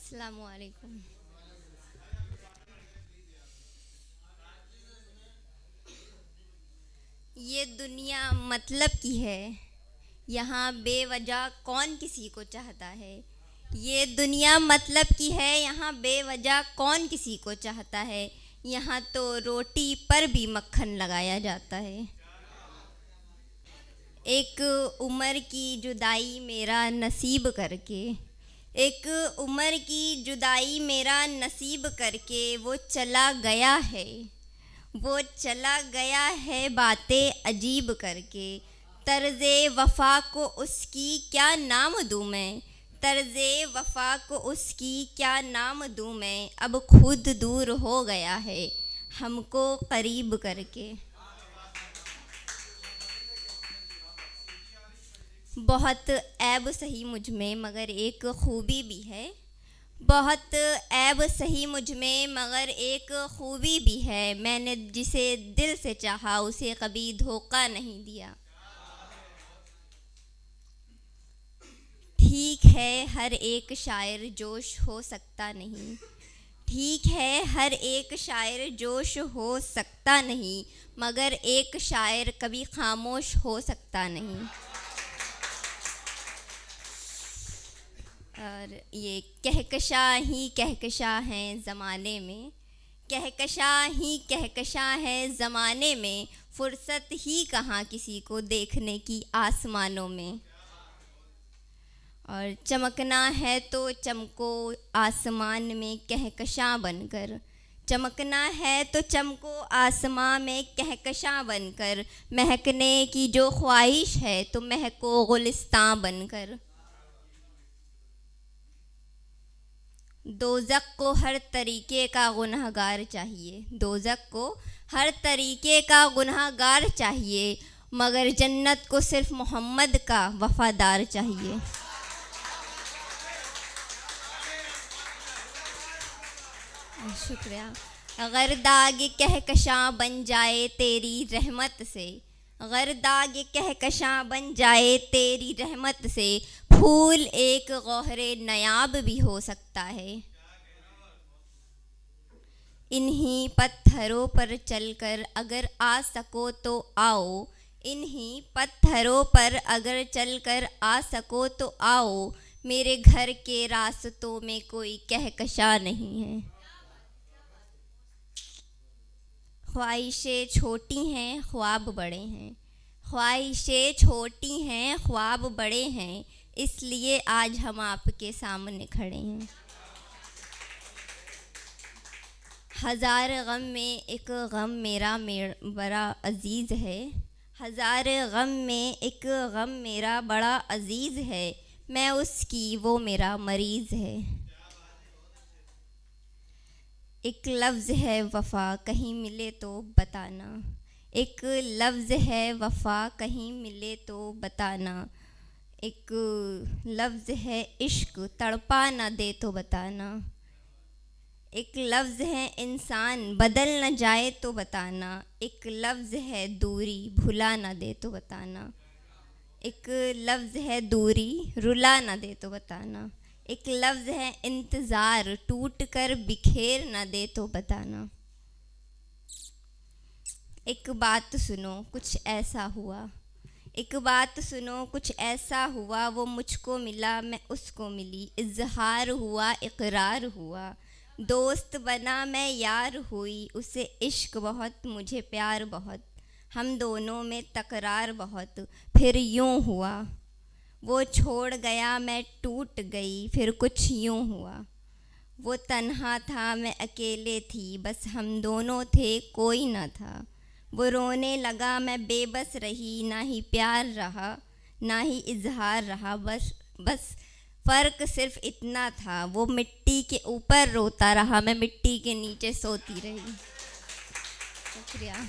अस्सलामुअलैकुम। ये दुनिया मतलब की है, यहाँ बेवजह कौन किसी को चाहता है। ये दुनिया मतलब की है, यहाँ बेवजह कौन किसी को चाहता है। यहाँ तो रोटी पर भी मक्खन लगाया जाता है। एक उम्र की जुदाई मेरा नसीब करके, एक उम्र की जुदाई मेरा नसीब करके वो चला गया है। वो चला गया है बातें अजीब करके। तर्ज़े वफ़ा को उसकी क्या नाम दूँ मैं। तर्ज़े वफ़ा को उसकी क्या नाम दूँ मैं। अब खुद दूर हो गया है हमको करीब करके। बहुत ऐब सही मुझ में मगर एक खूबी भी है। बहुत ऐब सही मुझ में मगर एक खूबी भी है। मैंने जिसे दिल से चाहा उसे कभी धोखा नहीं दिया। ठीक है हर एक शायर जोश हो सकता नहीं। ठीक है हर एक शायर जोश हो सकता नहीं, मगर एक शायर कभी खामोश हो सकता नहीं। और ये कहकशा ही कहकशा हैं ज़माने में। कहकशा ही कहकशा है ज़माने में। फुर्सत ही कहाँ किसी को देखने की आसमानों में। और चमकना है तो चमको आसमान में कहकशा बनकर। चमकना है तो चमको आसमां में कहकशा बनकर। महकने की जो ख्वाहिश है तो महको गुलिस्तां बनकर। दोज़ख को हर तरीके का गुनहगार चाहिए। दोज़ख को हर तरीके का गुनहगार चाहिए, मगर जन्नत को सिर्फ मोहम्मद का वफ़ादार चाहिए। शुक्रिया। अगर दाग कहकशां बन जाए तेरी रहमत से। अगर दाग कहकशां बन जाए तेरी रहमत से। फूल एक गौहरे नायाब भी हो सकता है। इन्हीं पत्थरों पर चलकर अगर आ सको तो आओ। इन्हीं पत्थरों पर अगर चलकर आ सको तो आओ। मेरे घर के रास्तों में कोई कहकशा नहीं है। ख्वाहिशें छोटी हैं ख्वाब बड़े हैं। ख्वाहिशें छोटी हैं ख्वाब बड़े हैं, इसलिए आज हम आपके सामने खड़े हैं। हज़ार गम में एक गम मेरा बड़ा अज़ीज़ है। हज़ार गम में एक गम मेरा बड़ा अज़ीज़ है। मैं उसकी वो मेरा मरीज़ है। एक लफ्ज़ है वफ़ा कहीं मिले तो बताना। एक लफ्ज़ है वफ़ा कहीं मिले तो बताना। एक लफ्ज़ है इश्क तड़पा ना दे तो बताना। एक लफ्ज़ है इंसान बदल न जाए तो बताना। एक लफ्ज़ है दूरी भुला ना दे तो बताना। एक लफ्ज़ है दूरी रुला ना दे तो बताना। एक लफ्ज़ है इंतज़ार टूट कर बिखेर ना दे तो बताना। एक बात सुनो कुछ ऐसा हुआ। एक बात सुनो कुछ ऐसा हुआ। वो मुझको मिला मैं उसको मिली। इज़हार हुआ इकरार हुआ। दोस्त बना मैं यार हुई। उसे इश्क बहुत मुझे प्यार बहुत। हम दोनों में तकरार बहुत। फिर यूं हुआ वो छोड़ गया मैं टूट गई। फिर कुछ यूं हुआ वो तन्हा था मैं अकेले थी। बस हम दोनों थे कोई न था। वो रोने लगा मैं बेबस रही। ना ही प्यार रहा ना ही इजहार रहा। बस बस फ़र्क सिर्फ इतना था। वो मिट्टी के ऊपर रोता रहा मैं मिट्टी के नीचे सोती रही। शुक्रिया।